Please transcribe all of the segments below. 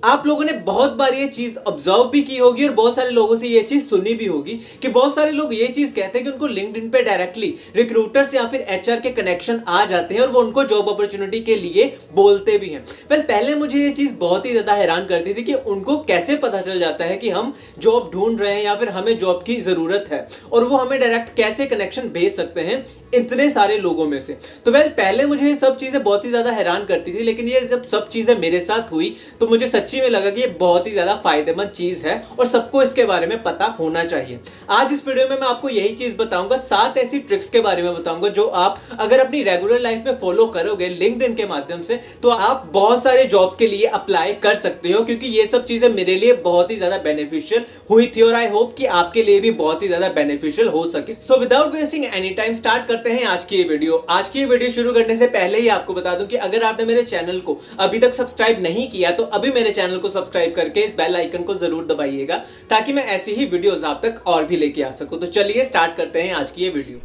आप लोगों ने बहुत बार ये चीज ऑब्जर्व भी की होगी और बहुत सारे लोगों से ये चीज सुनी भी होगी कि बहुत सारे लोग ये चीज कहते हैं कि उनको लिंक्डइन पे डायरेक्टली रिक्रूटर्स या फिर एचआर के कनेक्शन आ जाते हैं और वो उनको जॉब अपॉर्चुनिटी के लिए बोलते भी हैं। पहले मुझे ये चीज बहुत ही ज्यादा हैरान करती थी कि उनको कैसे पता चल जाता है कि हम जॉब ढूंढ रहे हैं या फिर हमें जॉब की जरूरत है और वो हमें डायरेक्ट कैसे कनेक्शन भेज सकते हैं इतने सारे लोगों में से। तो पहले मुझे ये सब चीजें बहुत ही ज्यादा हैरान करती थी, लेकिन ये जब सब चीजें मेरे साथ हुई तो मुझे सच्ची में लगा कि ये बहुत ही ज्यादा फायदेमंद चीज है और सबको इसके बारे में पता होना चाहिए। आज इस वीडियो में मैं आपको यही चीज बताऊंगा, 7 ऐसी ट्रिक्स के बारे में बताऊंगा जो आप अगर अपनी रेगुलर लाइफ में फॉलो करोगे लिंक्डइन के माध्यम से तो आप बहुत सारे जॉब्स के लिए अप्लाई कर सकते हो, क्योंकि ये सब चीजें मेरे लिए बहुत ही ज्यादा बेनिफिशियल हुई थी और आई होप कि आपके लिए भी बहुत ही ज्यादा बेनिफिशियल हो सके। So without wasting any time start करते हैं आज की ये वीडियो। आज की ये वीडियो शुरू करने से पहले ही आपको बता दूं कि अगर आपने मेरे चैनल को अभी तक सब्सक्राइब नहीं किया तो अभी मेरे चैनल को सब्सक्राइब करके इस बेल आइकन को जरूर दबाइएगा ताकि मैं ऐसी ही वीडियोस आप तक और भी लेके आ सकूं। तो चलिए स्टार्ट करते हैं आज की ये वीडियो।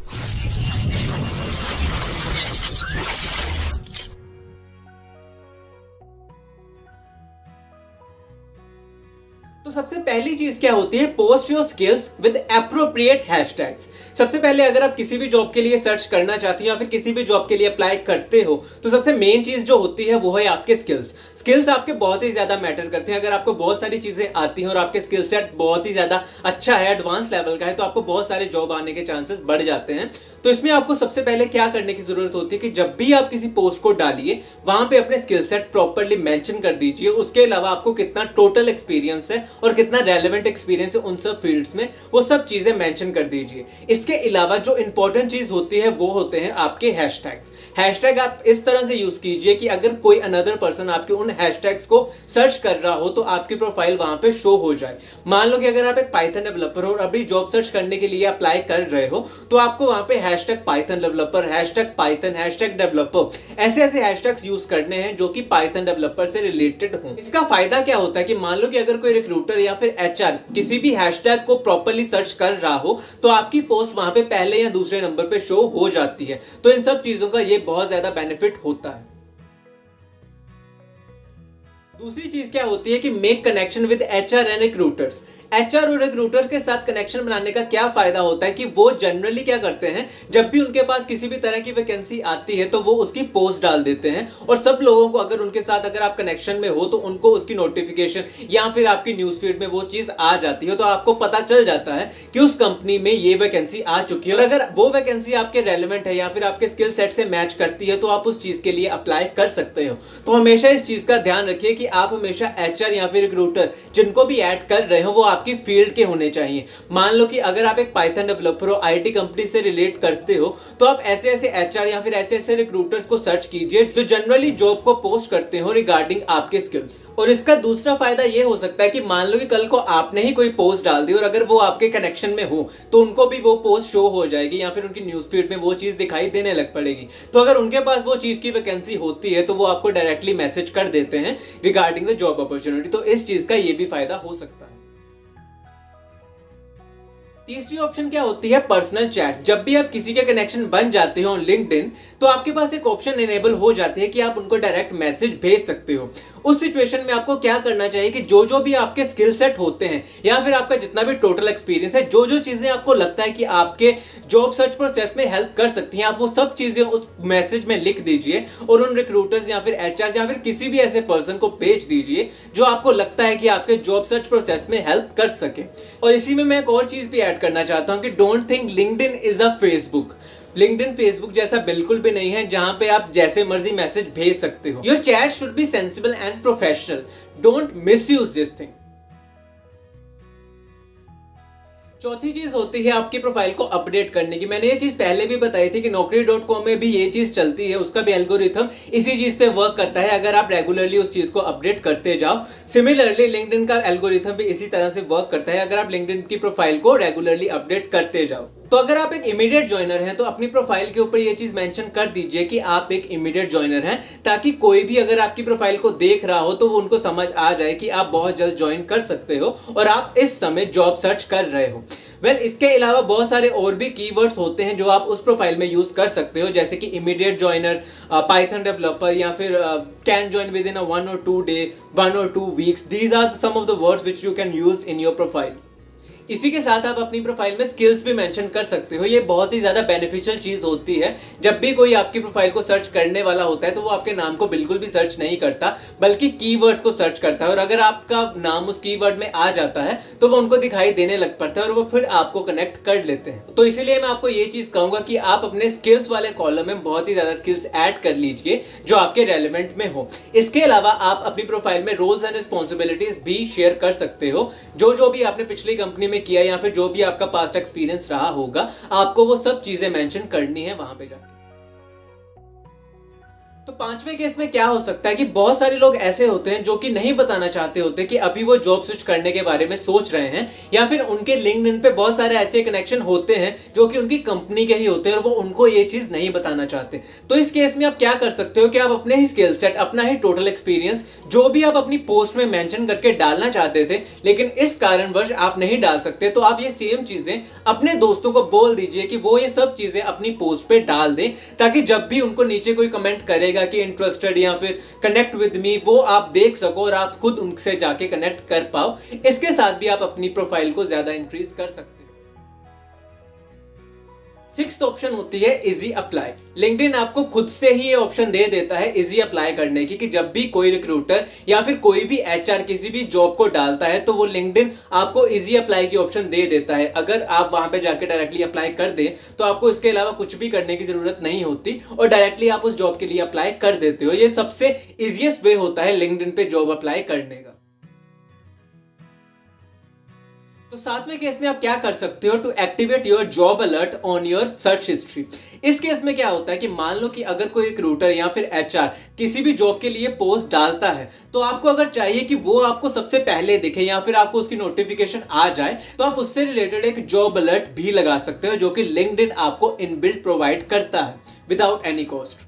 तो सबसे पहली चीज क्या होती है, post your skills with appropriate hashtags. सबसे पहले अगर आप किसी भी जॉब के लिए सर्च करना चाहते हो या फिर किसी भी जॉब के लिए अप्लाई करते हो तो सबसे मेन चीज जो होती है वो है आपके स्किल्स आपके बहुत ही ज्यादा मैटर करते हैं। अगर आपको बहुत सारी चीजें आती हैं और आपके स्किल सेट बहुत ही ज्यादा अच्छा है, एडवांस लेवल का है, तो आपको बहुत सारे जॉब आने के चांसेस बढ़ जाते हैं। तो इसमें आपको सबसे पहले क्या करने की जरूरत होती है कि जब भी आप किसी पोस्ट को डालिए वहां पे अपने स्किल सेट प्रॉपर्ली मेंशन कर दीजिए। उसके अलावा आपको कितना टोटल एक्सपीरियंस है और कितना रेलेवेंट एक्सपीरियंस है उन सब फील्ड्स में, वो सब चीजें मेंशन कर दीजिए। इसके अलावा जो इंपॉर्टेंट चीज होती है वो होते हैं आपके हैशटैग्स। हैशटैग आप इस तरह से यूज कीजिए कि अगर कोई अनदर पर्सन आपके उन हैशटैग्स को सर्च कर रहा हो तो आपकी प्रोफाइल वहां पे शो हो जाए। मान लो कि अगर आप एक पाइथन डेवलपर हो और अभी जॉब सर्च करने के लिए अप्लाई कर रहे हो तो आपको वहां पे hashtag Python developer, hashtag Python, hashtag developer ऐसे हैशटैग्स यूज करने हैं जो कि पाइथन डेवलपर से रिलेटेड हो। इसका फायदा क्या होता है कि मान लो कि अगर कोई रिक्रूटर या फिर एचआर किसी भी हैशटैग को प्रॉपर्ली सर्च कर रहा हो तो आपकी पोस्ट वहां पे पहले या दूसरे नंबर पे शो हो जाती है। तो इन सब चीजों का ये बहुत ज्यादा बेनिफिट होता है। दूसरी चीज क्या होती है कि make connection with HR and recruiters. HR और रिक्रूटर्स के साथ कनेक्शन बनाने का क्या फायदा होता है कि वो जनरली क्या करते हैं, जब भी उनके पास किसी भी तरह की वैकेंसी आती है तो वो उसकी पोस्ट डाल देते हैं और सब लोगों को अगर उनके साथ अगर आप कनेक्शन में हो तो उनको उसकी नोटिफिकेशन या फिर आपकी न्यूज फीड में वो चीज आ जाती है। तो आपको पता चल जाता है कि उस कंपनी में ये वैकेंसी आ चुकी है और अगर वो वैकेंसी आपके रेलेवेंट है या फिर आपके स्किल सेट से मैच करती है तो आप उस चीज के लिए अप्लाई कर सकते हो। तो हमेशा इस चीज का ध्यान रखिए कि आप हमेशा एचआर या फिर रिक्रूटर जिनको भी ऐड कर रहे हो वो आपकी फील्ड के होने चाहिए। मान लो कि अगर आप एक पाइथन डेवलपर हो, आईटी कंपनी से रिलेट करते हो, तो आप ऐसे एचआर या फिर ऐसे रिक्रूटर्स को सर्च कीजिए जो जनरली जॉब को पोस्ट करते हो रिगार्डिंग आपके स्किल्स। और इसका दूसरा फायदा ये हो सकता है कि मान लो कि कल को आपने ही कोई पोस्ट डाल दी और अगर वो आपके कनेक्शन में हो तो उनको भी वो पोस्ट शो हो जाएगी या फिर उनकी न्यूज फीड में वो चीज दिखाई देने लग पड़ेगी। तो अगर उनके पास वो चीज की वैकेंसी होती है तो वो आपको डायरेक्टली मैसेज कर देते हैं रिगार्डिंग द जॉब अपॉर्चुनिटी। तो इस चीज का ये भी फायदा हो सकता है। तीसरी ऑप्शन क्या होती है, पर्सनल चैट। जब भी आप किसी के कनेक्शन बन जाते हो लिंक्डइन तो आपके पास एक ऑप्शन इनेबल हो जाती है कि आप उनको डायरेक्ट मैसेज भेज सकते हो। उस सिचुएशन में आपको क्या करना चाहिए कि जो भी आपके स्किल सेट होते हैं या फिर आपका जितना भी टोटल एक्सपीरियंस है, जो चीजें आपको लगता है कि आपके जॉब सर्च प्रोसेस में हेल्प कर सकती हैं, आप वो सब चीजें उस मैसेज में लिख दीजिए और उन रिक्रूटर्स या फिर एचआर या फिर किसी भी ऐसे पर्सन को भेज दीजिए जो आपको लगता है कि आपके जॉब सर्च प्रोसेस में हेल्प कर सके। और इसी में मैं एक और चीज भी ऐड करना चाहता हूं कि don't think LinkedIn is a Facebook. LinkedIn Facebook जैसा बिल्कुल भी नहीं है जहां पे आप जैसे मर्जी मैसेज भेज सकते हो। Your chat should be sensible and professional, don't misuse this thing. चौथी चीज होती है आपकी प्रोफाइल को अपडेट करने की। मैंने ये चीज पहले भी बताई थी कि naukri.com में भी ये चीज चलती है, उसका भी एल्गोरिथम इसी चीज पे वर्क करता है अगर आप रेगुलरली उस चीज को अपडेट करते जाओ। सिमिलरली लिंक्डइन का एल्गोरिथम भी इसी तरह से वर्क करता है अगर आप लिंक्डइन की प्रोफाइल को रेगुलरली अपडेट करते जाओ। तो अगर आप एक इमीडिएट ज्वाइनर हैं तो अपनी प्रोफाइल के ऊपर ये चीज मेंशन कर दीजिए कि आप एक इमीडिएट ज्वाइनर हैं, ताकि कोई भी अगर आपकी प्रोफाइल को देख रहा हो तो वो उनको समझ आ जाए कि आप बहुत जल्द ज्वाइन कर सकते हो और आप इस समय जॉब सर्च कर रहे हो। इसके अलावा बहुत सारे और भी कीवर्ड्स होते हैं जो आप उस प्रोफाइल में यूज कर सकते हो, जैसे कि इमीडिएट ज्वाइनर, पाइथन डेवलपर, या फिर can join within 1 or 2 day, 1 or 2 weeks। These are some of the words which you can use in your profile. इसी के साथ आप अपनी प्रोफाइल में स्किल्स भी मेंशन कर सकते हो। ये बहुत ही ज्यादा बेनिफिशियल चीज होती है। जब भी कोई आपकी प्रोफाइल को सर्च करने वाला होता है तो वो आपके नाम को बिल्कुल भी सर्च नहीं करता, बल्कि कीवर्ड्स को सर्च करता है, और अगर आपका नाम उस कीवर्ड में आ जाता है तो वो उनको दिखाई देने लग पड़ता है और वो फिर आपको कनेक्ट कर लेते हैं। तो इसीलिए मैं आपको ये चीज कहूंगा कि आप अपने स्किल्स वाले कॉलम में बहुत ही ज्यादा स्किल्स ऐड कर लीजिए जो आपके रेलेवेंट में हो। इसके अलावा आप अपनी प्रोफाइल में रोल्स एंड रिस्पॉन्सिबिलिटीज भी शेयर कर सकते हो। जो भी आपने पिछली कंपनी में किया या फिर जो भी आपका पास्ट एक्सपीरियंस रहा होगा, आपको वो सब चीजें मेंशन करनी है वहां पे जाके। तो पांचवें केस में क्या हो सकता है कि बहुत सारे लोग ऐसे होते हैं जो कि नहीं बताना चाहते होते कि अभी वो जॉब स्विच करने के बारे में सोच रहे हैं, या फिर उनके लिंक्डइन पे बहुत सारे ऐसे कनेक्शन होते हैं जो कि उनकी कंपनी के ही होते हैं और वो उनको ये चीज नहीं बताना चाहते। तो इस केस में आप क्या कर सकते हो कि आप अपने ही स्किल सेट, अपना ही टोटल एक्सपीरियंस, जो भी आप अपनी पोस्ट में मेंशन करके डालना चाहते थे लेकिन इस कारणवश आप नहीं डाल सकते, तो आप ये सेम चीजें अपने दोस्तों को बोल दीजिए कि वो ये सब चीजें अपनी पोस्ट पे डाल दें, ताकि जब भी उनको नीचे कोई कमेंट करेगा कि इंटरेस्टेड या फिर कनेक्ट विद मी, वो आप देख सको और आप खुद उनसे जाके कनेक्ट कर पाओ। इसके साथ भी आप अपनी प्रोफाइल को ज्यादा इंक्रीज कर सकते हो। सिक्स्थ ऑप्शन होती है इजी अप्लाई। लिंक्डइन आपको खुद से ही ये ऑप्शन दे देता है इजी अप्लाई करने की, कि जब भी कोई रिक्रूटर या फिर कोई भी एचआर किसी भी जॉब को डालता है तो वो लिंक्डइन आपको इजी अप्लाई की ऑप्शन दे देता है। अगर आप वहां पे जाके डायरेक्टली अप्लाई कर दें तो आपको इसके अलावा कुछ भी करने की जरूरत नहीं होती और डायरेक्टली आप उस जॉब के लिए अप्लाई कर देते हो। ये सबसे इजीएस्ट वे होता है लिंक्डइन पे जॉब अप्लाई करने का। तो सातवें केस में आप क्या कर सकते हो to activate your job alert on your search history. इस केस में क्या होता है कि मान लो कि अगर कोई रिक्रूटर या फिर एचआर किसी भी जॉब के लिए पोस्ट डालता है, तो आपको अगर चाहिए कि वो आपको सबसे पहले दिखे या फिर आपको उसकी नोटिफिकेशन आ जाए, तो आप उससे रिलेटेड एक जॉब अलर्ट भी लगा सकते हो जो कि लिंक्डइन आपको इनबिल्ट प्रोवाइड करता है विदाउट एनी कॉस्ट।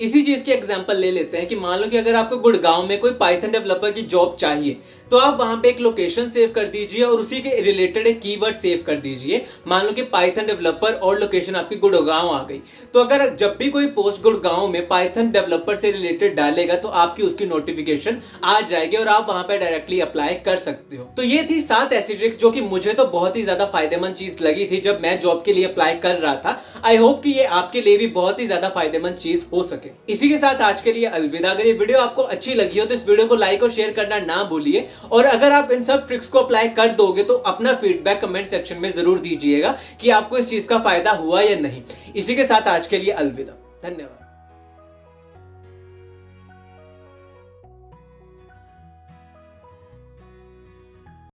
इसी चीज की एग्जांपल ले लेते हैं कि मान लो कि अगर आपको गुड़गांव में कोई पाइथन डेवलपर की जॉब चाहिए, तो आप वहां पे एक लोकेशन सेव कर दीजिए और उसी के रिलेटेड एक कीवर्ड सेव कर दीजिए। मान लो कि पाइथन डेवलपर और लोकेशन आपकी गुड़गांव आ गई, तो अगर जब भी कोई पोस्ट गुड़गांव में पाइथन डेवलपर से रिलेटेड डालेगा तो आपकी उसकी नोटिफिकेशन आ जाएगी और आप वहां पे डायरेक्टली अप्लाई कर सकते हो। तो ये थी 7 ऐसी ट्रिक्स जो कि मुझे तो बहुत ही ज्यादा फायदेमंद चीज लगी थी जब मैं जॉब के लिए अप्लाई कर रहा था। आई होप कि ये आपके लिए भी बहुत ही ज्यादा फायदेमंद चीज हो सके। इसी के साथ आज के लिए अलविदा। अगर ये वीडियो आपको अच्छी लगी हो तो इस वीडियो को लाइक और शेयर करना ना भूलिए, और अगर आप इन सब ट्रिक्स को अप्लाई कर दोगे तो अपना फीडबैक कमेंट सेक्शन में जरूर दीजिएगा कि आपको इस चीज का फायदा हुआ या नहीं। इसी के साथ आज के लिए अलविदा। धन्यवाद।